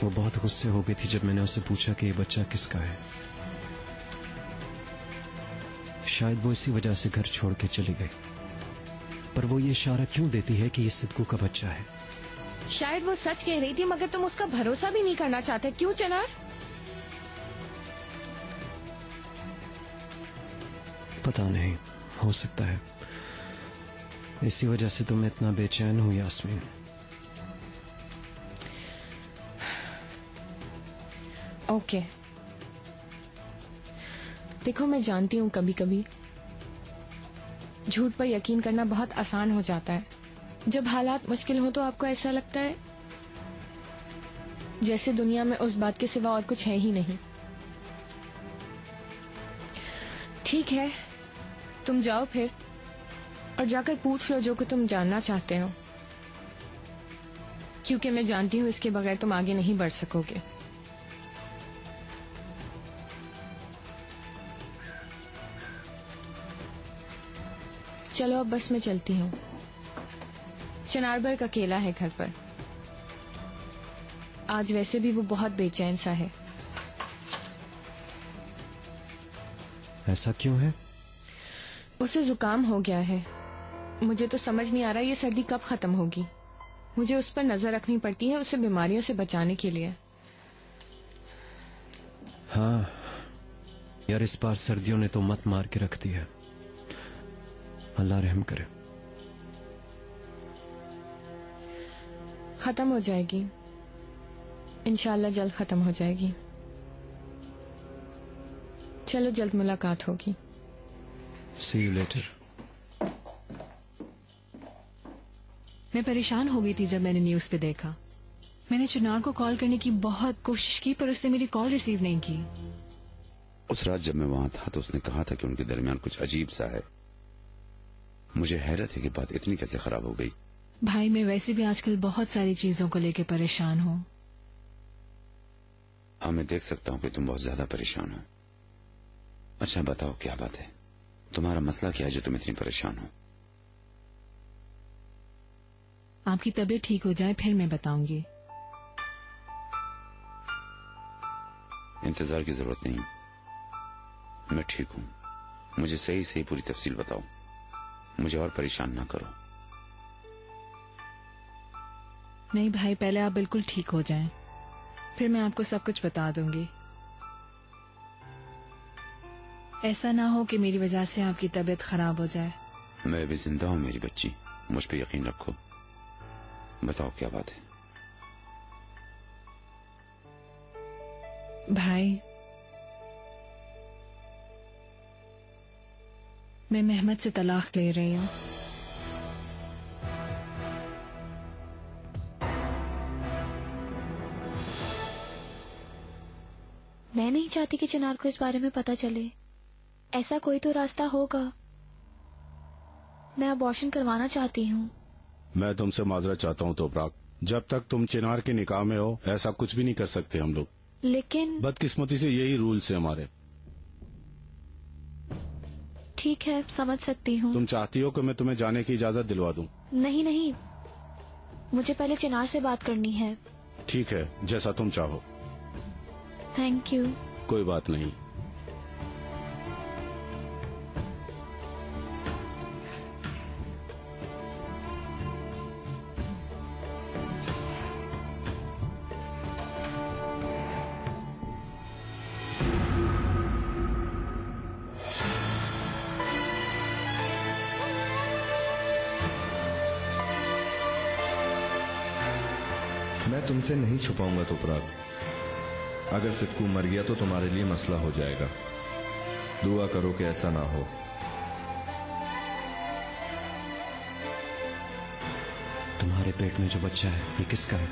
वो बहुत गुस्से हो गई थी जब मैंने उससे पूछा कि ये बच्चा किसका है। शायद वो इसी वजह से घर छोड़ के चली गई। पर वो ये इशारा क्यों देती है कि ये सिद्धू का बच्चा है? शायद वो सच कह रही थी, मगर तुम उसका भरोसा भी नहीं करना चाहते। क्यों चिनार? पता नहीं, हो सकता है इसी वजह से तुम इतना बेचैन हो यास्मीन। ओके, देखो मैं जानती हूँ कभी कभी झूठ पर यकीन करना बहुत आसान हो जाता है। जब हालात मुश्किल हो तो आपको ऐसा लगता है जैसे दुनिया में उस बात के सिवा और कुछ है ही नहीं। ठीक है, तुम जाओ फिर और जाकर पूछ लो जो कि तुम जानना चाहते हो, क्योंकि मैं जानती हूँ इसके बगैर तुम आगे नहीं बढ़ सकोगे। चलो अब बस मैं चलती हूँ। चिनारबर्ग अकेला है घर पर। आज वैसे भी वो बहुत बेचैन सा है। ऐसा क्यों है? उसे जुकाम हो गया है। मुझे तो समझ नहीं आ रहा ये सर्दी कब खत्म होगी। मुझे उस पर नजर रखनी पड़ती है उसे बीमारियों से बचाने के लिए। हाँ यार, इस बार सर्दियों ने तो मत मार के रख दी है। अल्लाह रहम करे। खत्म हो जाएगी इंशाल्लाह, जल्द खत्म हो जाएगी। चलो जल्द मुलाकात होगी। See you later. मैं परेशान हो गई थी जब मैंने न्यूज पे देखा। मैंने चिनार को कॉल करने की बहुत कोशिश की पर उसने मेरी कॉल रिसीव नहीं की। उस रात जब मैं वहां था तो उसने कहा था कि उनके दरमियान कुछ अजीब सा है। मुझे हैरत है कि बात इतनी कैसे खराब हो गई। भाई मैं वैसे भी आजकल बहुत सारी चीजों को लेकर परेशान हूँ। हाँ मैं देख सकता हूँ कि तुम बहुत ज्यादा परेशान हो। अच्छा बताओ क्या बात है, तुम्हारा मसला क्या है जो तुम इतनी परेशान हो? आपकी तबीयत ठीक हो जाए फिर मैं बताऊंगी। इंतजार की जरूरत नहीं, मैं ठीक हूँ। मुझे सही सही पूरी तफसील बताओ, मुझे और परेशान ना करो। नहीं भाई, पहले आप बिल्कुल ठीक हो जाएं, फिर मैं आपको सब कुछ बता दूंगी। ऐसा ना हो कि मेरी वजह से आपकी तबीयत खराब हो जाए। मैं अभी जिंदा हूँ मेरी बच्ची, मुझ पे यकीन रखो। बताओ क्या बात है? भाई मैं मेहमद से तलाक ले रही हूँ। मैं नहीं चाहती कि चिनार को इस बारे में पता चले। ऐसा कोई तो रास्ता होगा। मैं अबॉर्शन करवाना चाहती हूँ। मैं तुमसे माजरत चाहता हूँ तोपराक, जब तक तुम चिनार के निकाह में हो ऐसा कुछ भी नहीं कर सकते हम लोग। लेकिन बदकिस्मती से यही रूल्स है हमारे। ठीक है, समझ सकती हूँ। तुम चाहती हो कि मैं तुम्हें जाने की इजाजत दिलवा दूं? नहीं नहीं, मुझे पहले चिनार से बात करनी है। ठीक है, जैसा तुम चाहो। Thank you. कोई बात नहीं। मैं तुमसे नहीं छुपाऊंगा तोपराक। अगर सिद्धू मर गया तो तुम्हारे लिए मसला हो जाएगा। दुआ करो कि ऐसा ना हो। तुम्हारे पेट में जो बच्चा है ये किसका है?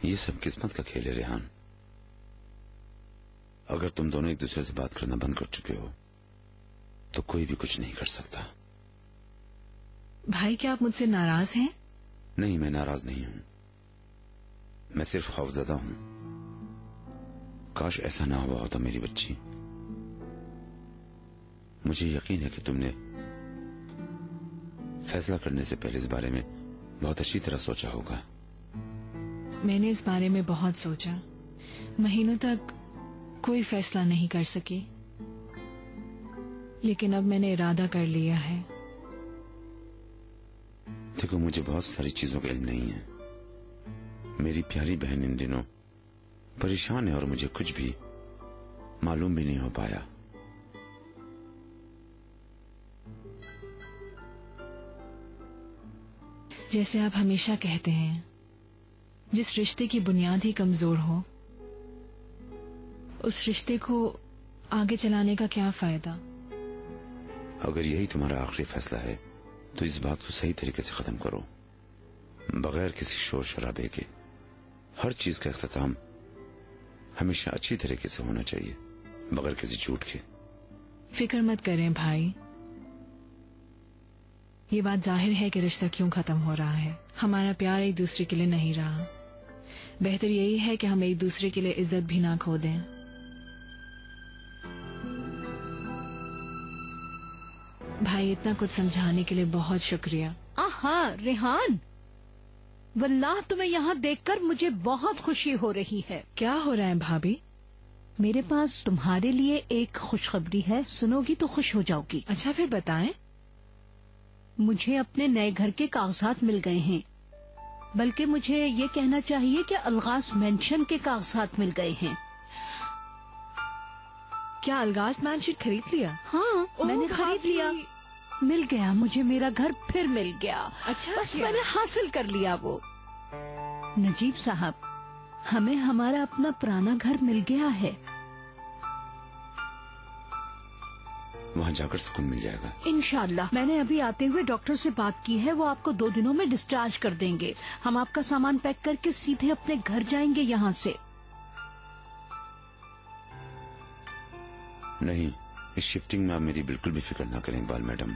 ये सब किस्मत का खेल है रेहान। अगर तुम दोनों एक दूसरे से बात करना बंद कर चुके हो तो कोई भी कुछ नहीं कर सकता। भाई क्या आप मुझसे नाराज हैं? नहीं, मैं नाराज नहीं हूं, मैं सिर्फ खौफजदा हूं। काश ऐसा ना हुआ होता मेरी बच्ची। मुझे यकीन है कि तुमने फैसला करने से पहले इस बारे में बहुत अच्छी तरह सोचा होगा। मैंने इस बारे में बहुत सोचा, महीनों तक कोई फैसला नहीं कर सकी, लेकिन अब मैंने इरादा कर लिया है। देखो, मुझे बहुत सारी चीजों का इल्म नहीं है। मेरी प्यारी बहन इन दिनों परेशान है और मुझे कुछ भी मालूम भी नहीं हो पाया। जैसे आप हमेशा कहते हैं, जिस रिश्ते की बुनियाद ही कमजोर हो, उस रिश्ते को आगे चलाने का क्या फायदा। अगर यही तुम्हारा आखिरी फैसला है तो इस बात को सही तरीके से खत्म करो, बगैर किसी शोर शराबे के। हर चीज का इख्तिताम हमेशा अच्छी तरीके से होना चाहिए, बगैर किसी झूठ के। फिक्र मत करें भाई, ये बात जाहिर है कि रिश्ता क्यों खत्म हो रहा है। हमारा प्यार एक दूसरे के लिए नहीं रहा। बेहतर यही है कि हम एक दूसरे के लिए इज्जत भी ना खो दें। भाई, इतना कुछ समझाने के लिए बहुत शुक्रिया। हाँ रेहान, वल्लाह तुम्हें यहाँ देखकर मुझे बहुत खुशी हो रही है। क्या हो रहा है भाभी? मेरे पास तुम्हारे लिए एक खुशखबरी है, सुनोगी तो खुश हो जाओगी। अच्छा, फिर बताएं। मुझे अपने नए घर के कागजात मिल गए हैं, बल्कि मुझे ये कहना चाहिए कि अलगाज मेंशन के कागजात मिल गए हैं। क्या अलगाज मैंशन खरीद लिया? हाँ, मैंने खरीद लिया। मिल गया मुझे, मेरा घर फिर मिल गया। अच्छा, बस मैंने हासिल कर लिया वो। नजीब साहब, हमें हमारा अपना पुराना घर मिल गया है। वहाँ जाकर सुकून मिल जाएगा इंशाल्लाह। मैंने अभी आते हुए डॉक्टर से बात की है, वो आपको 2 दिनों में डिस्चार्ज कर देंगे। हम आपका सामान पैक करके सीधे अपने घर जाएंगे यहाँ से। नहीं, इस शिफ्टिंग में आप मेरी बिल्कुल भी फिक्र ना करें इकबाल मैडम।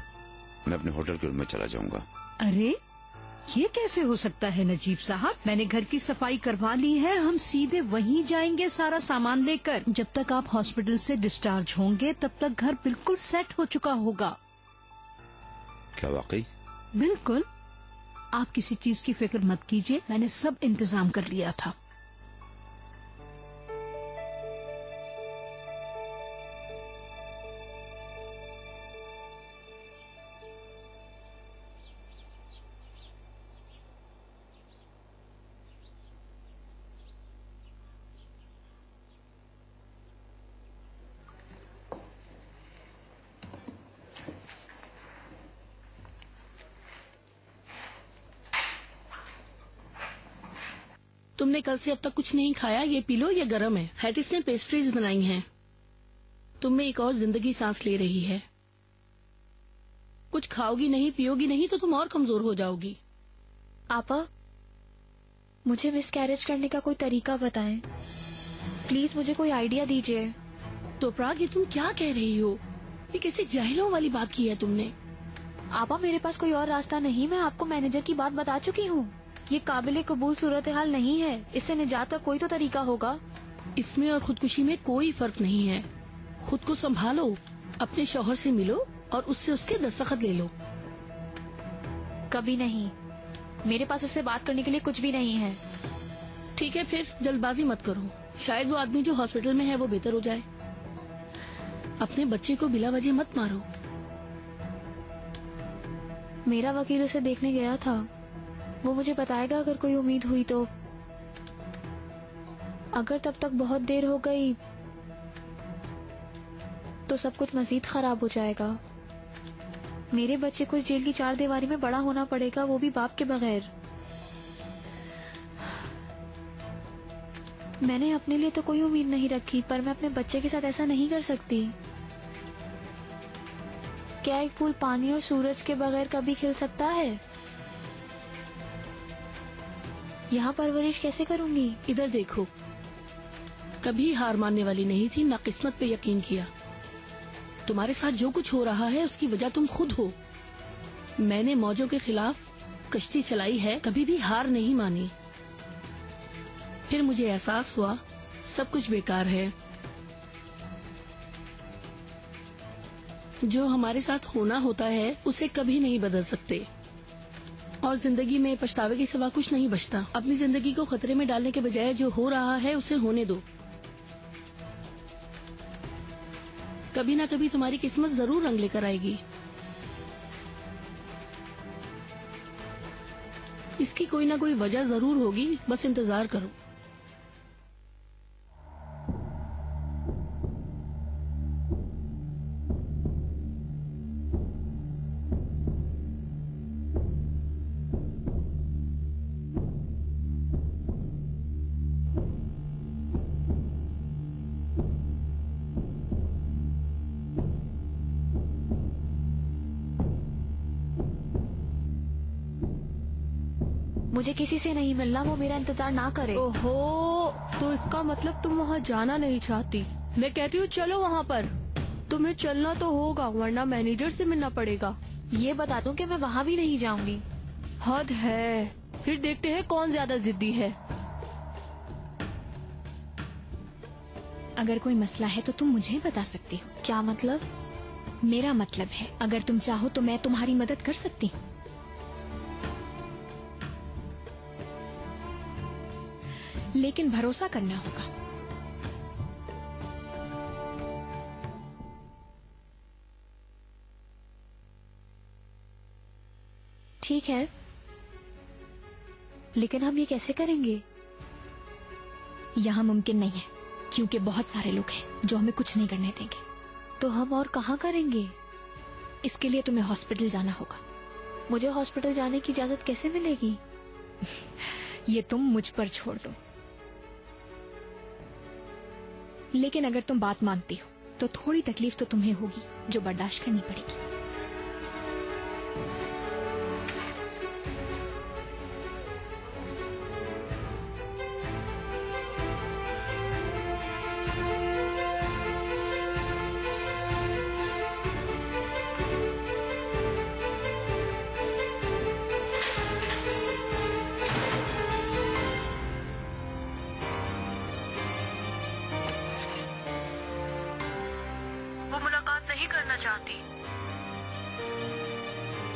मैं अपने होटल के रूम में चला जाऊंगा। अरे, ये कैसे हो सकता है नजीब साहब? मैंने घर की सफाई करवा ली है, हम सीधे वहीं जाएंगे सारा सामान लेकर। जब तक आप हॉस्पिटल से डिस्चार्ज होंगे तब तक घर बिल्कुल सेट हो चुका होगा। क्या वाकई? बिल्कुल, आप किसी चीज की फिक्र मत कीजिए, मैंने सब इंतजाम कर लिया था। तुमने कल से अब तक कुछ नहीं खाया, ये पी लो, ये गर्म है। हैटिस ने पेस्ट्रीज बनाई हैं। तुम में एक और जिंदगी सांस ले रही है। कुछ खाओगी नहीं, पियोगी नहीं तो तुम और कमजोर हो जाओगी। आपा, मुझे मिसकैरेज करने का कोई तरीका बताएं। प्लीज मुझे कोई आइडिया दीजिए। तो प्राग, ये तुम क्या कह रही हो? ये कैसी जाहिलों वाली बात की है तुमने? आपा, मेरे पास कोई और रास्ता नहीं। मैं आपको मैनेजर की बात बता चुकी हूँ। ये काबिले कबूल सूरत हाल नहीं है, इससे निजात का कोई तो तरीका होगा। इसमें और खुदकुशी में कोई फर्क नहीं है। खुद को संभालो, अपने शौहर से मिलो और उससे उसके दस्तखत ले लो। कभी नहीं, मेरे पास उससे बात करने के लिए कुछ भी नहीं है। ठीक है, फिर जल्दबाजी मत करो। शायद वो आदमी जो हॉस्पिटल में है वो बेहतर हो जाए। अपने बच्चे को बिला वजह मत मारो। मेरा वकील उसे देखने गया था, वो मुझे बताएगा अगर कोई उम्मीद हुई तो। अगर तब तक बहुत देर हो गई तो सब कुछ मजीद खराब हो जाएगा। मेरे बच्चे को इस जेल की 4 दीवारी में बड़ा होना पड़ेगा, वो भी बाप के बगैर। मैंने अपने लिए तो कोई उम्मीद नहीं रखी, पर मैं अपने बच्चे के साथ ऐसा नहीं कर सकती। क्या एक फूल पानी और सूरज के बगैर कभी खिल सकता है? यहाँ परवरिश कैसे करूँगी? इधर देखो, कभी हार मानने वाली नहीं थी, ना किस्मत पे यकीन किया। तुम्हारे साथ जो कुछ हो रहा है उसकी वजह तुम खुद हो। मैंने मौजों के खिलाफ कश्ती चलाई है, कभी भी हार नहीं मानी। फिर मुझे एहसास हुआ सब कुछ बेकार है। जो हमारे साथ होना होता है उसे कभी नहीं बदल सकते, और जिंदगी में पछतावे के सिवा कुछ नहीं बचता। अपनी जिंदगी को खतरे में डालने के बजाय जो हो रहा है उसे होने दो। कभी ना कभी तुम्हारी किस्मत जरूर रंग लेकर आएगी। इसकी कोई ना कोई वजह जरूर होगी, बस इंतजार करो। मुझे किसी से नहीं मिलना, वो मेरा इंतजार ना करे। ओहो, तो इसका मतलब तुम वहाँ जाना नहीं चाहती। मैं कहती हूँ चलो वहाँ पर। तुम्हें चलना तो होगा, वरना मैनेजर से मिलना पड़ेगा। ये बता दूं कि मैं वहाँ भी नहीं जाऊंगी। हद है। फिर देखते हैं कौन ज्यादा जिद्दी है। अगर कोई मसला है तो तुम मुझे बता सकती हो। क्या मतलब? मेरा मतलब है अगर तुम चाहो तो मैं तुम्हारी मदद कर सकती हूँ। लेकिन भरोसा करना होगा। ठीक है, लेकिन हम ये कैसे करेंगे? यहाँ मुमकिन नहीं है, क्योंकि बहुत सारे लोग हैं जो हमें कुछ नहीं करने देंगे। तो हम और कहाँ करेंगे? इसके लिए तुम्हें हॉस्पिटल जाना होगा। मुझे हॉस्पिटल जाने की इजाजत कैसे मिलेगी? ये तुम मुझ पर छोड़ दो। लेकिन अगर तुम बात मानती हो तो थोड़ी तकलीफ तो तुम्हें होगी, जो बर्दाश्त करनी पड़ेगी। चाहती,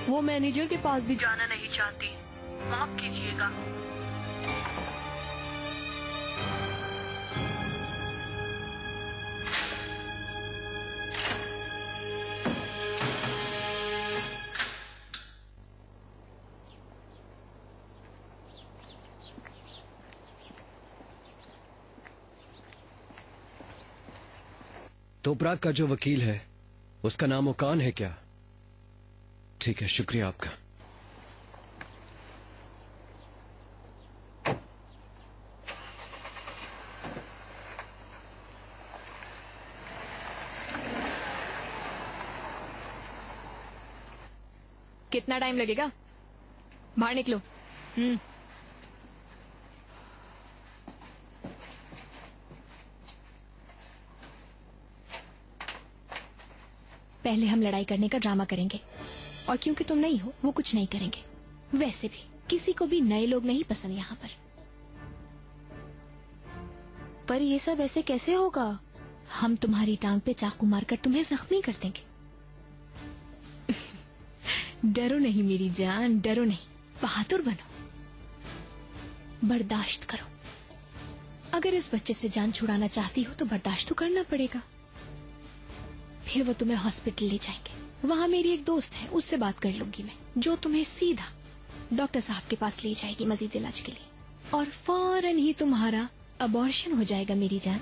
वो मैनेजर के पास भी जाना नहीं चाहती। माफ कीजिएगा। तोपराग का जो वकील है उसका नाम ओकान है क्या? ठीक है, शुक्रिया आपका। कितना टाइम लगेगा? बाहर निकलो। पहले हम लड़ाई करने का ड्रामा करेंगे, और क्योंकि तुम नहीं हो वो कुछ नहीं करेंगे। वैसे भी किसी को भी नए लोग नहीं पसंद यहाँ पर ये सब ऐसे कैसे होगा? हम तुम्हारी टांग पे चाकू मारकर तुम्हें जख्मी कर देंगे। डरो नहीं मेरी जान, डरो नहीं, बहादुर बनो, बर्दाश्त करो। अगर इस बच्चे से जान छुड़ाना चाहती हो तो बर्दाश्त तो करना पड़ेगा। फिर वो तुम्हें हॉस्पिटल ले जाएंगे, वहाँ मेरी एक दोस्त है, उससे बात कर लूंगी मैं, जो तुम्हें सीधा डॉक्टर साहब के पास ले जाएगी मजीद इलाज के लिए, और फौरन ही तुम्हारा अबॉर्शन हो जाएगा मेरी जान।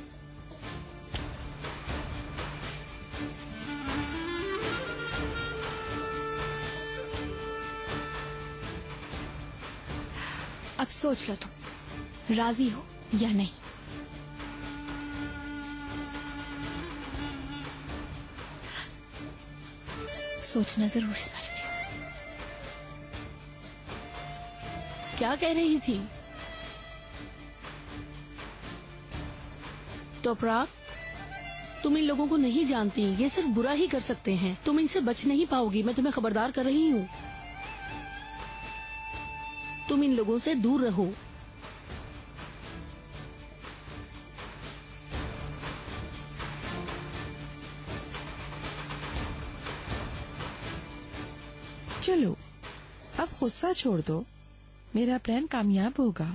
अब सोच लो तुम राजी हो या नहीं। सोचना जरूर इस बारे में। क्या कह रही थी? तोपराग, तुम इन लोगों को नहीं जानती, ये सिर्फ बुरा ही कर सकते हैं। तुम इनसे बच नहीं पाओगी, मैं तुम्हें खबरदार कर रही हूँ। तुम इन लोगों से दूर रहो। चलो अब गुस्सा छोड़ दो, मेरा प्लान कामयाब होगा।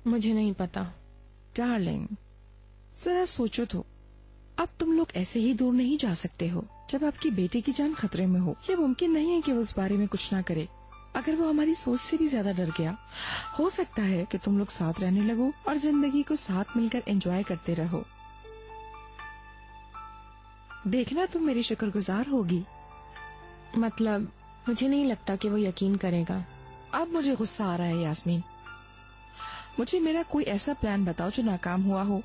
मुझे नहीं पता। डार्लिंग जरा सोचो तो, अब तुम लोग ऐसे ही दूर नहीं जा सकते हो जब आपकी बेटे की जान खतरे में हो। ये मुमकिन नहीं है कि वो उस बारे में कुछ ना करे। अगर वो हमारी सोच से भी ज्यादा डर गया, हो सकता है कि तुम लोग साथ रहने लगो और जिंदगी को साथ मिलकर एंजॉय करते रहो। देखना तुम मेरी शुक्रगुजार होगी। मतलब मुझे नहीं लगता कि वो यकीन करेगा। अब मुझे गुस्सा आ रहा है यास्मीन। मुझे मेरा कोई ऐसा प्लान बताओ जो नाकाम हुआ हो।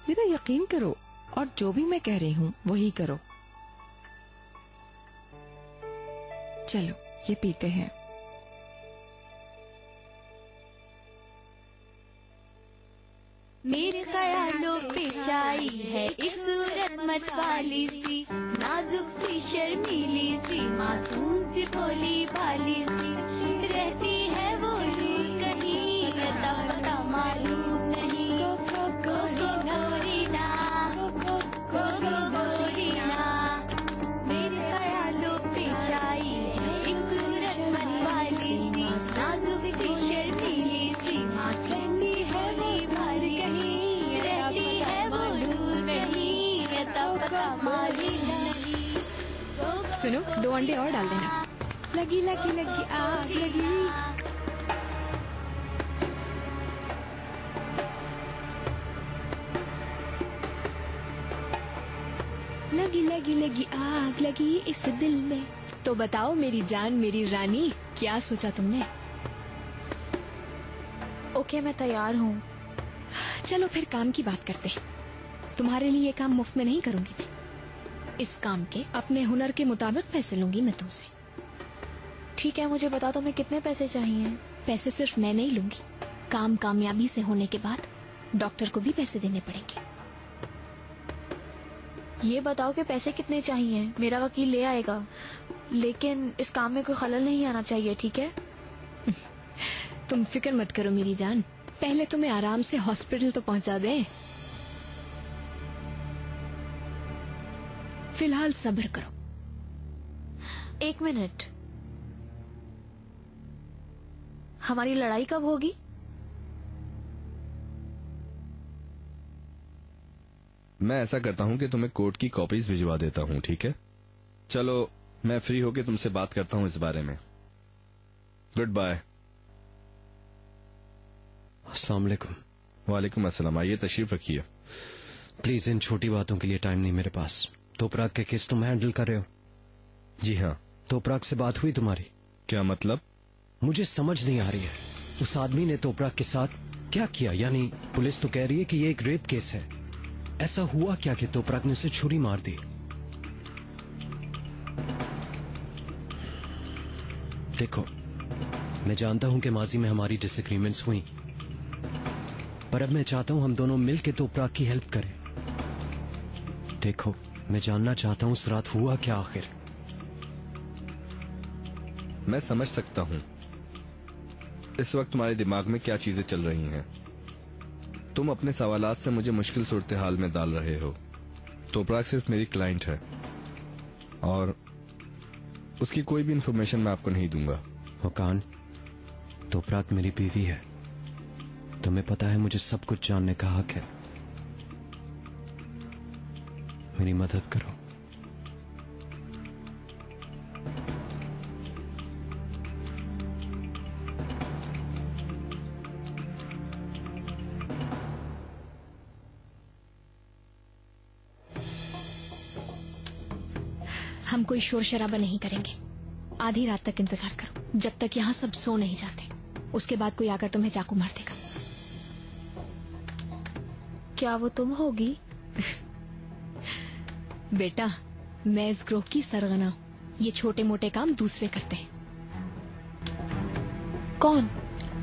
मेरा यकीन करो और जो भी मैं कह रही हूँ वही करो। चलो ये पीते हैं। मेरे ख्यालों पे छाई है एक सूरत मतवाली सी, नाजुक सी शर्मीली सी, मासूम सी भोली भाली सी, रहती है वो दूर कहीं, अता पता मालूम नहीं। गोरी ना, गोरी ना, मेरे ख्यालों पे छाई है एक सूरत मतवाली सी, नाजुक सी शर्मीली सी, मासूम सी भोली भाली कहीं, रहती है वो दूर कहीं, अता पता मालूम नहीं। सुनो 2 अंडे और डाल देना। लगी लगी लगी आग लगी। लगी लगी लगी आग लगी इस दिल में। तो बताओ मेरी जान मेरी रानी, क्या सोचा तुमने? ओके मैं तैयार हूँ। चलो फिर काम की बात करते हैं। तुम्हारे लिए ये काम मुफ्त में नहीं करूंगी मैं। इस काम के अपने हुनर के मुताबिक पैसे लूंगी मैं तुमसे। ठीक है, मुझे बता दो मैं कितने पैसे चाहिए। पैसे सिर्फ मैं नहीं लूंगी, काम कामयाबी से होने के बाद डॉक्टर को भी पैसे देने पड़ेंगे। ये बताओ कि पैसे कितने चाहिए, मेरा वकील ले आएगा, लेकिन इस काम में कोई खलल नहीं आना चाहिए, ठीक है? तुम फिक्र मत करो मेरी जान, पहले तुम्हें आराम से हॉस्पिटल तो पहुंचा दें। फिलहाल सब्र करो। 1 मिनट, हमारी लड़ाई कब होगी? मैं ऐसा करता हूँ कि तुम्हें कोर्ट की कॉपीज भिजवा देता हूँ, ठीक है? चलो मैं फ्री होके तुमसे बात करता हूँ इस बारे में। Goodbye. अस्सलाम वालेकुम। वालेकुम अस्सलाम। आइए तशरीफ रखिए। प्लीज इन छोटी बातों के लिए टाइम नहीं मेरे पास। तोपराग के केस तुम हैंडल कर रहे हो? जी हाँ। तोपराग से बात हुई तुम्हारी? क्या मतलब? मुझे समझ नहीं आ रही है, उस आदमी ने तोपराग के साथ क्या किया? यानी पुलिस तो कह रही है कि ये एक रेप केस है। ऐसा हुआ क्या कि तोपराग ने उसे छुरी मार दी? देखो, मैं जानता हूं कि माजी में हमारी डिसएग्रीमेंट्स हुई, पर अब मैं चाहता हूं हम दोनों मिलकर तोपराग की हेल्प करें। देखो, मैं जानना चाहता हूं उस रात हुआ क्या आखिर। मैं समझ सकता हूं इस वक्त तुम्हारे दिमाग में क्या चीजें चल रही हैं। तुम अपने सवालात से मुझे मुश्किल सूरत हाल में डाल रहे हो। तोपराग सिर्फ मेरी क्लाइंट है और उसकी कोई भी इंफॉर्मेशन मैं आपको नहीं दूंगा। हुकान, तोपराग मेरी बीवी है। तुम्हें पता है मुझे सब कुछ जानने का हक है। मेरी मदद करो। हम कोई शोर शराबा नहीं करेंगे। आधी रात तक इंतजार करो, जब तक यहाँ सब सो नहीं जाते। उसके बाद कोई आकर तुम्हें चाकू मार देगा। क्या वो तुम होगी? बेटा, मैं इस ग्रोह की सरगना हूँ। ये छोटे मोटे काम दूसरे करते हैं। कौन?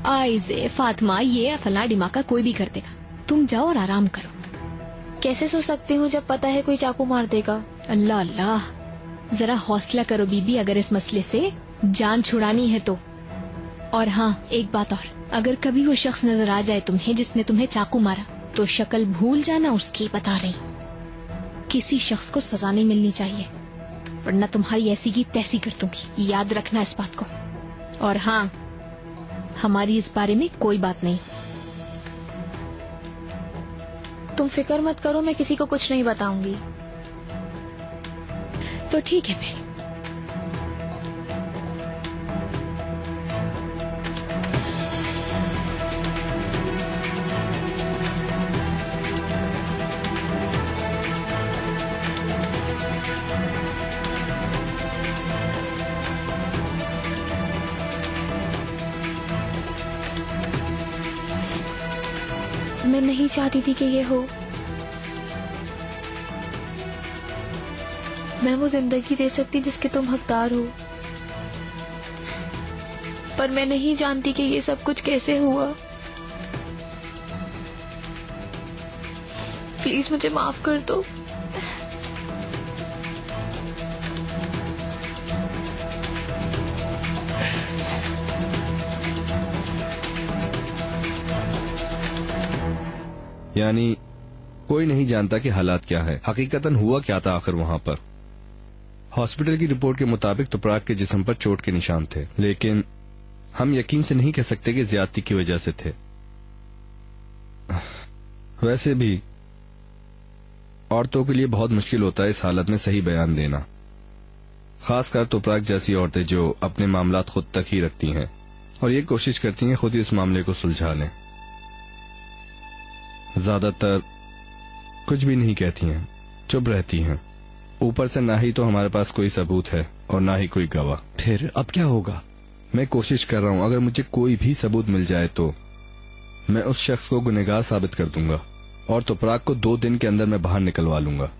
आइज़े, फातिमा, ये फला डिमाका कोई भी कर देगा। तुम जाओ और आराम करो। कैसे सो सकती हूँ जब पता है कोई चाकू मार देगा? अल्लाह अल्लाह, जरा हौसला करो बीबी, अगर इस मसले से जान छुड़ानी है तो। और हाँ, एक बात और, अगर कभी वो शख्स नजर आ जाए तुम्हें जिसने तुम्हें चाकू मारा, तो शक्ल भूल जाना उसकी। बता रही, किसी शख्स को सजा नहीं मिलनी चाहिए। वरना तुम्हारी ऐसी की तैसी कर दूंगी, याद रखना इस बात को। और हाँ, हमारी इस बारे में कोई बात नहीं। तुम फिक्र मत करो, मैं किसी को कुछ नहीं बताऊंगी। तो ठीक है फिर। मैं नहीं चाहती थी कि ये हो। मैं वो जिंदगी दे सकती जिसके तुम हकदार हो, पर मैं नहीं जानती कि ये सब कुछ कैसे हुआ। प्लीज मुझे माफ कर दो। यानी कोई नहीं जानता कि हालात क्या है, हकीकतन हुआ क्या था आखिर वहाँ पर। हॉस्पिटल की रिपोर्ट के मुताबिक तुपराक के जिस्म पर चोट के निशान थे, लेकिन हम यकीन से नहीं कह सकते कि ज्यादती की वजह से थे। वैसे भी औरतों के लिए बहुत मुश्किल होता है इस हालत में सही बयान देना, खासकर तुपराक जैसी औरतें जो अपने मामलात खुद तक ही रखती हैं और ये कोशिश करती हैं खुद ही उस मामले को सुलझा लें। ज्यादातर कुछ भी नहीं कहती हैं, चुप रहती हैं। ऊपर से ना ही तो हमारे पास कोई सबूत है और ना ही कोई गवाह। फिर अब क्या होगा? मैं कोशिश कर रहा हूँ, अगर मुझे कोई भी सबूत मिल जाए तो मैं उस शख्स को गुनहगार साबित कर दूंगा और तुपराक को 2 दिन के अंदर मैं बाहर निकलवा लूंगा।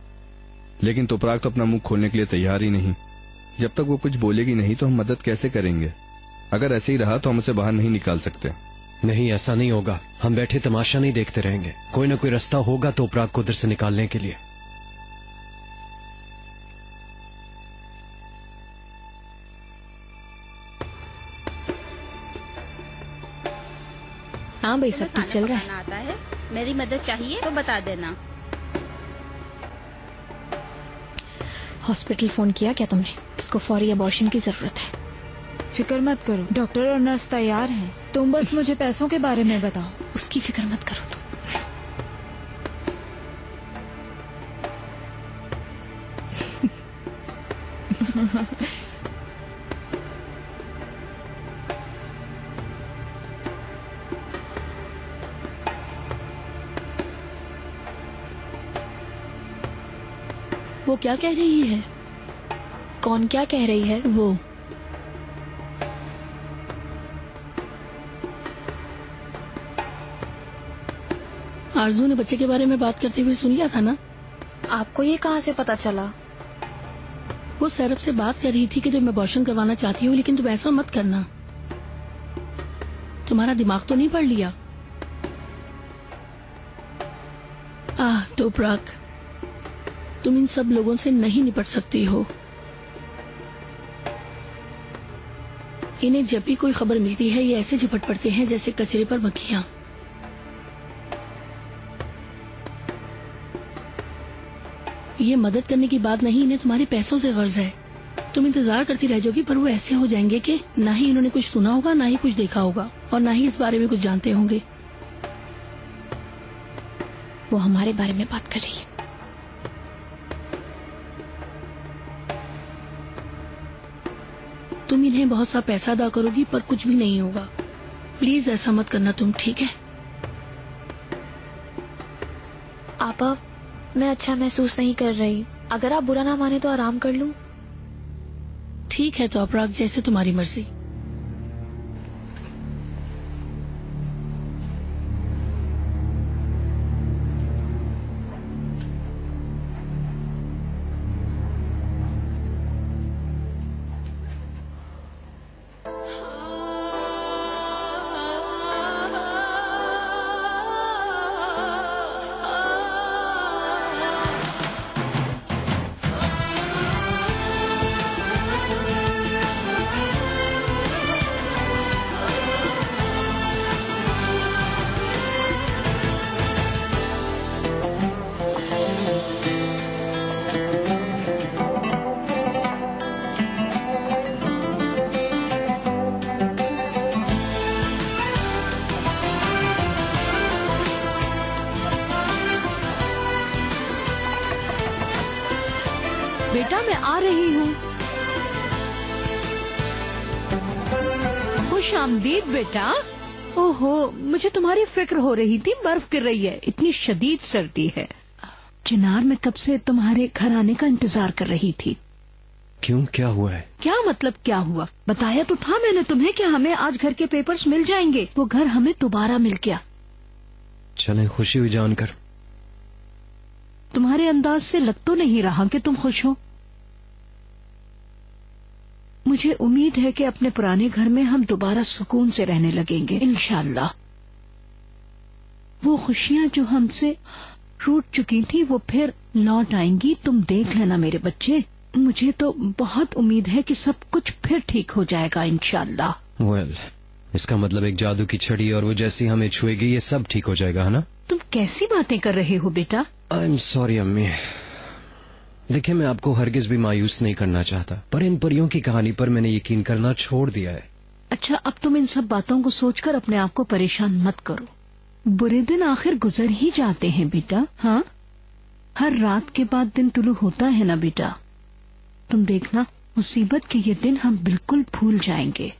लेकिन तुपराक तो अपना मुंह खोलने के लिए तैयार ही नहीं। जब तक वो कुछ बोलेगी नहीं तो हम मदद कैसे करेंगे? अगर ऐसे ही रहा तो हम उसे बाहर नहीं निकाल सकते। नहीं, ऐसा नहीं होगा। हम बैठे तमाशा नहीं देखते रहेंगे। कोई ना कोई रास्ता होगा तुपराक को उधर से निकालने के लिए। हाँ भाई, सब ठीक चल रहा है। आता है, मेरी मदद चाहिए तो बता देना। हॉस्पिटल फोन किया क्या तुमने? इसको फौरी अबॉर्शन की जरूरत है। फिक्र मत करो, डॉक्टर और नर्स तैयार हैं। तुम बस मुझे पैसों के बारे में बताओ। उसकी फिक्र मत करो तुम। वो क्या कह रही है? कौन क्या कह रही है? वो आरजू ने बच्चे के बारे में बात करते हुए सुन लिया था ना? आपको ये कहाँ से पता चला? वो सैरब से बात कर रही थी कि तुम अबॉर्शन करवाना चाहती हो, लेकिन तुम ऐसा मत करना। तुम्हारा दिमाग तो नहीं पढ़ लिया? तुपराक, तुम इन सब लोगों से नहीं निपट सकती हो। इन्हें जब भी कोई खबर मिलती है ये ऐसे झपट पड़ते हैं जैसे कचरे पर मक्खियां। ये मदद करने की बात नहीं, इन्हें तुम्हारे पैसों से गर्ज है। तुम इंतजार करती रह जाओगी, पर वो ऐसे हो जाएंगे कि ना ही इन्होंने कुछ सुना होगा, ना ही कुछ देखा होगा, और ना ही इस बारे में कुछ जानते होंगे। वो हमारे बारे में बात कर रही है। तुम इन्हें बहुत सा पैसा अदा करोगी पर कुछ भी नहीं होगा। प्लीज ऐसा मत करना तुम, ठीक है? आपा, मैं अच्छा महसूस नहीं कर रही। अगर आप बुरा ना माने तो आराम कर लूं। ठीक है तो अपराग, जैसे तुम्हारी मर्जी। बेटा मैं आ रही हूँ। खुश आमदीद बेटा। ओहो, मुझे तुम्हारी फिक्र हो रही थी, बर्फ गिर रही है, इतनी शदीद सर्दी है। चिनार मैं कब से तुम्हारे घर आने का इंतजार कर रही थी। क्यों, क्या हुआ है? क्या मतलब क्या हुआ? बताया तो था मैंने तुम्हें कि हमें आज घर के पेपर्स मिल जाएंगे। वो घर हमें दोबारा मिल गया। चलें, खुशी हुई जानकर। तुम्हारे अंदाज से लग तो नहीं रहा कि तुम खुश हो। मुझे उम्मीद है कि अपने पुराने घर में हम दोबारा सुकून से रहने लगेंगे इंशाअल्लाह। वो खुशियां जो हमसे रूठ चुकी थी वो फिर लौट आएंगी, तुम देख लेना मेरे बच्चे। मुझे तो बहुत उम्मीद है कि सब कुछ फिर ठीक हो जाएगा इंशाअल्लाह। वेल, इसका मतलब एक जादू की छड़ी और वो जैसी हमें छुएगी ये सब ठीक हो जाएगा, है ना? तुम कैसी बातें कर रहे हो बेटा? आई एम सॉरी अम्मी। देखिए, मैं आपको हरगिज भी मायूस नहीं करना चाहता, पर इन परियों की कहानी पर मैंने यकीन करना छोड़ दिया है। अच्छा, अब तुम इन सब बातों को सोचकर अपने आप को परेशान मत करो। बुरे दिन आखिर गुजर ही जाते हैं बेटा। हाँ, हर रात के बाद दिन तुलू होता है ना बेटा। तुम देखना, मुसीबत के ये दिन हम बिल्कुल भूल जाएंगे।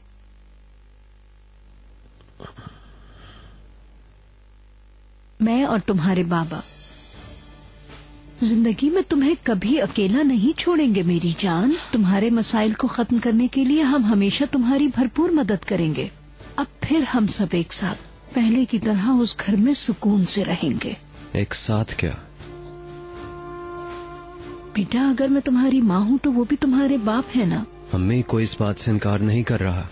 मैं और तुम्हारे बाबा जिंदगी में तुम्हें कभी अकेला नहीं छोड़ेंगे मेरी जान। तुम्हारे मसाइल को खत्म करने के लिए हम हमेशा तुम्हारी भरपूर मदद करेंगे। अब फिर हम सब एक साथ पहले की तरह उस घर में सुकून से रहेंगे। एक साथ क्या? बेटा, अगर मैं तुम्हारी माँ हूँ तो वो भी तुम्हारे बाप है ना। अम्मी, कोई इस बात से इनकार नहीं कर रहा,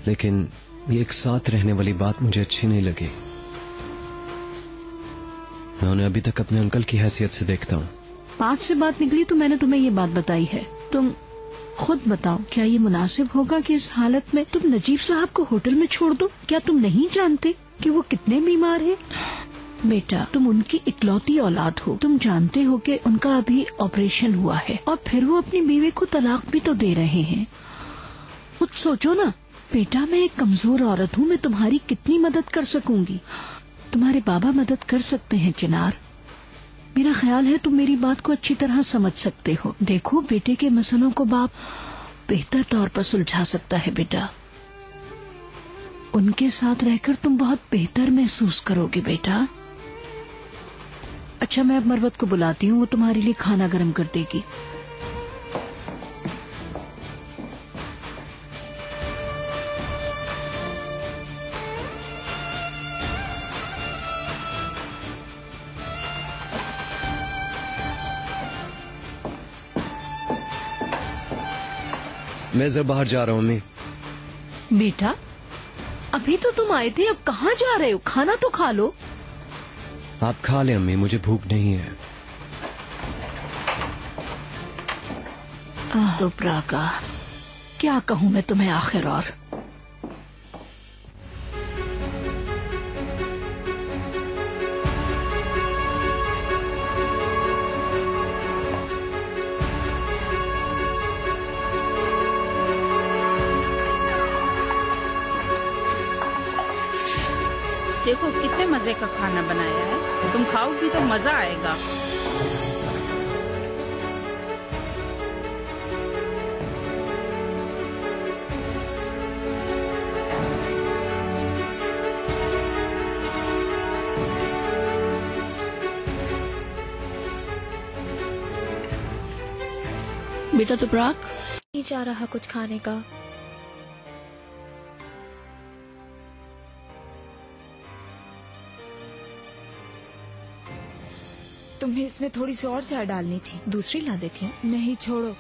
लेकिन ये एक साथ रहने वाली बात मुझे अच्छी नहीं लगी। मैं उन्हें अभी तक अपने अंकल की हैसियत से देखता हूँ। बात से बात निकली तो मैंने तुम्हें ये बात बताई है। तुम खुद बताओ, क्या ये मुनासिब होगा कि इस हालत में तुम नजीब साहब को होटल में छोड़ दो? क्या तुम नहीं जानते कि वो कितने बीमार हैं? बेटा, तुम उनकी इकलौती औलाद हो। तुम जानते हो कि उनका अभी ऑपरेशन हुआ है और फिर वो अपनी बीवी को तलाक भी तो दे रहे हैं। खुद सोचो ना बेटा, मैं एक कमजोर औरत हूँ, मैं तुम्हारी कितनी मदद कर सकूंगी? तुम्हारे बाबा मदद कर सकते हैं चिनार। मेरा ख्याल है तुम मेरी बात को अच्छी तरह समझ सकते हो। देखो, बेटे के मसलों को बाप बेहतर तौर पर सुलझा सकता है बेटा। उनके साथ रहकर तुम बहुत बेहतर महसूस करोगे बेटा। अच्छा, मैं अब मरवत को बुलाती हूँ, वो तुम्हारे लिए खाना गर्म कर देगी। मैं जरा बाहर जा रहा हूँ अम्मी। बेटा, अभी तो तुम आए थे, अब कहाँ जा रहे हो? खाना तो खा लो। आप खा लें अम्मी, मुझे भूख नहीं है। तो प्राका, क्या कहूँ मैं तुम्हें आखिर। और देखो कितने मजे का खाना बनाया है, तुम खाओगी तो मजा आएगा। बेटा, तो प्राक नहीं जा रहा कुछ खाने का। तुम्हें इसमें थोड़ी सी और चाय डालनी थी। दूसरी ला देती हूँ। नहीं, छोड़ो।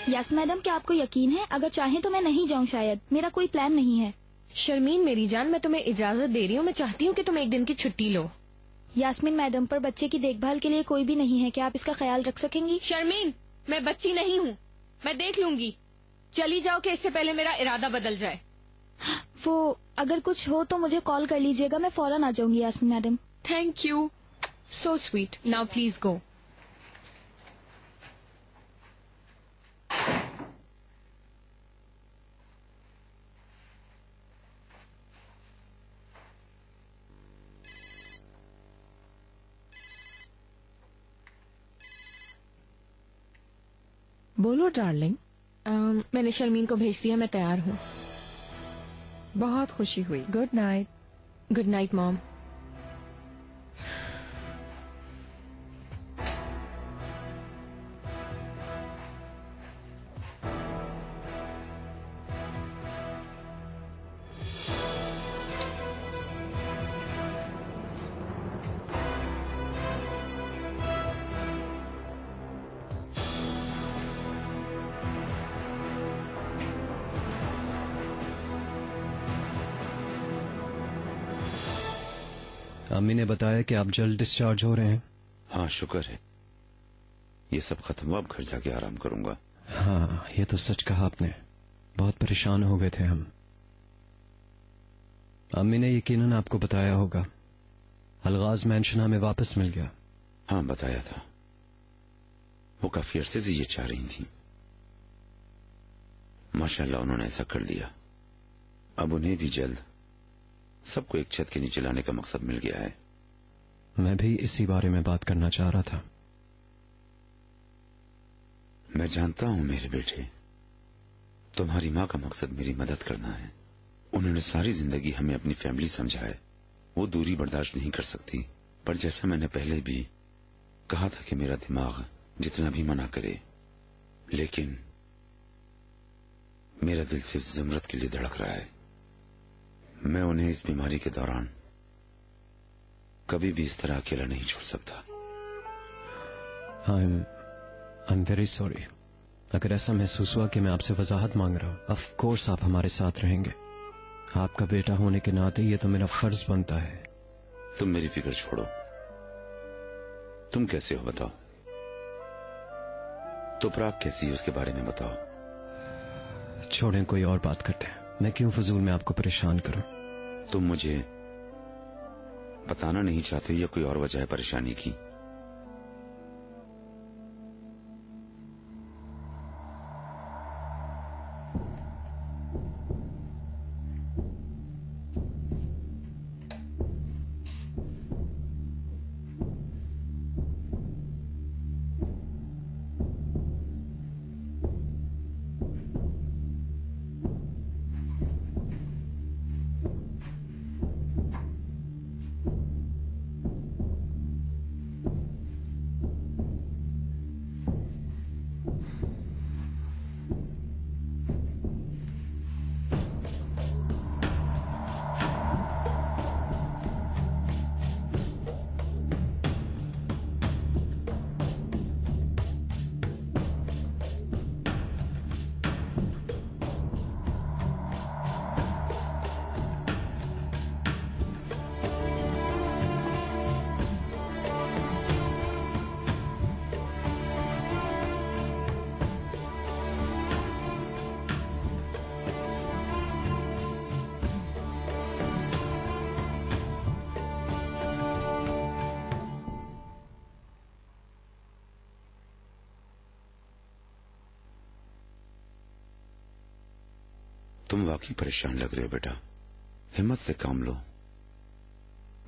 यस मैडम, क्या आपको यकीन है? अगर चाहें तो मैं नहीं जाऊँ, शायद मेरा कोई प्लान नहीं है। शर्मीन मेरी जान, मैं तुम्हें इजाजत दे रही हूँ। मैं चाहती हूँ कि तुम एक दिन की छुट्टी लो। यास्मीन मैडम, पर बच्चे की देखभाल के लिए कोई भी नहीं है, क्या आप इसका ख्याल रख सकेंगी? शर्मीन, मैं बच्ची नहीं हूँ, मैं देख लूंगी। चली जाओ कि इससे पहले मेरा इरादा बदल जाए। वो अगर कुछ हो तो मुझे कॉल कर लीजिएगा, मैं फौरन आ जाऊंगी Yasmin madam. Thank you, so sweet. Now please go. बोलो डार्लिंग। मैंने शर्मीन को भेज दिया, मैं तैयार हूँ। बहुत खुशी हुई। Good night. Good night mom. अम्मी ने बताया कि आप जल्द डिस्चार्ज हो रहे हैं। हाँ शुक्र है, ये सब खत्म हुआ, अब घर जाके आराम करूंगा। हाँ ये तो सच कहा आपने, बहुत परेशान हो गए थे हम। अम्मी ने यकीनन आपको बताया होगा, अलगाज मैंशन हमें वापस मिल गया। हाँ बताया था, वो काफी अरसे से ये चाह रही थी। माशाल्लाह उन्होंने ऐसा कर लिया। अब उन्हें भी जल्द सबको एक छत के नीचे लाने का मकसद मिल गया है। मैं भी इसी बारे में बात करना चाह रहा था। मैं जानता हूं मेरे बेटे, तुम्हारी माँ का मकसद मेरी मदद करना है। उन्होंने सारी जिंदगी हमें अपनी फैमिली समझा है, वो दूरी बर्दाश्त नहीं कर सकती। पर जैसा मैंने पहले भी कहा था कि मेरा दिमाग जितना भी मना करे, लेकिन मेरा दिल सिर्फ ज़मरत के लिए धड़क रहा है। मैं उन्हें इस बीमारी के दौरान कभी भी इस तरह अकेला नहीं छोड़ सकता। I am very sorry. अगर ऐसा महसूस हुआ कि मैं आपसे वजाहत मांग रहा हूं, ऑफ कोर्स आप हमारे साथ रहेंगे। आपका बेटा होने के नाते ये तो मेरा फर्ज बनता है। तुम मेरी फिक्र छोड़ो, तुम कैसे हो बताओ? तुपराक कैसी है उसके बारे में बताओ। छोड़ें, कोई और बात करते हैं। मैं क्यों फजूल में आपको परेशान करूं? तुम मुझे बताना नहीं चाहते या कोई और वजह है परेशानी की? तुम वाकई परेशान लग रहे हो बेटा, हिम्मत से काम लो।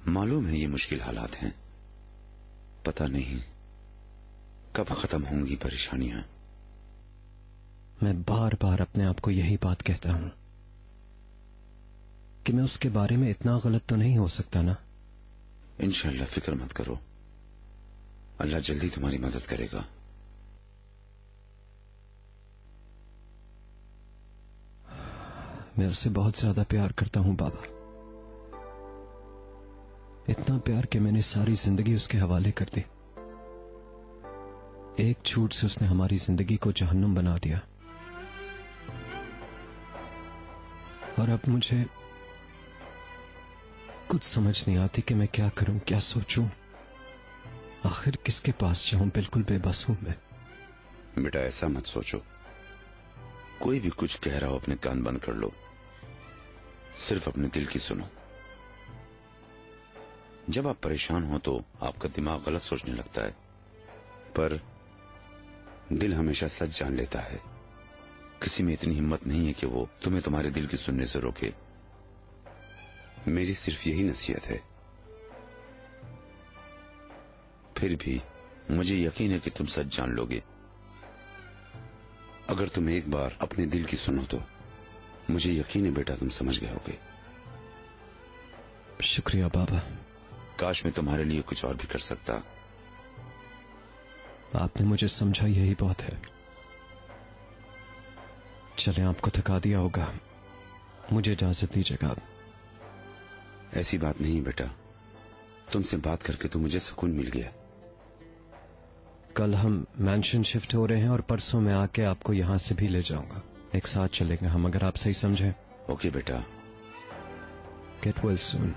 मालूम है ये मुश्किल हालात हैं, पता नहीं कब खत्म होंगी परेशानियां। मैं बार बार अपने आप को यही बात कहता हूं कि मैं उसके बारे में इतना गलत तो नहीं हो सकता ना। इंशाल्लाह फिक्र मत करो, अल्लाह जल्दी तुम्हारी मदद करेगा। मैं उससे बहुत ज्यादा प्यार करता हूं बाबा, इतना प्यार कि मैंने सारी जिंदगी उसके हवाले कर दी। एक झूठ से उसने हमारी जिंदगी को जहन्नुम बना दिया। और अब मुझे कुछ समझ नहीं आती कि मैं क्या करूं, क्या सोचूं, आखिर किसके पास जाऊं। बिल्कुल बेबस हूं मैं। बेटा ऐसा मत सोचो, कोई भी कुछ कह रहा हो अपने कान बंद कर लो, सिर्फ अपने दिल की सुनो। जब आप परेशान हो तो आपका दिमाग गलत सोचने लगता है, पर दिल हमेशा सच जान लेता है। किसी में इतनी हिम्मत नहीं है कि वो तुम्हें तुम्हारे दिल की सुनने से रोके। मेरी सिर्फ यही नसीहत है। फिर भी मुझे यकीन है कि तुम सच जान लोगे। अगर तुम एक बार अपने दिल की सुनो तो मुझे यकीन है बेटा तुम समझ गए होगे। शुक्रिया बाबा। काश मैं तुम्हारे लिए कुछ और भी कर सकता। आपने मुझे समझा, यही बहुत है। चले, आपको थका दिया होगा, मुझे इजाजत दीजिएगा। ऐसी बात नहीं बेटा, तुमसे बात करके तो मुझे सुकून मिल गया। कल हम मैंशन शिफ्ट हो रहे हैं और परसों मैं आके आपको यहां से भी ले जाऊंगा। एक साथ चलेंगे हम, अगर आप सही समझे। ओके बेटा। Get well soon.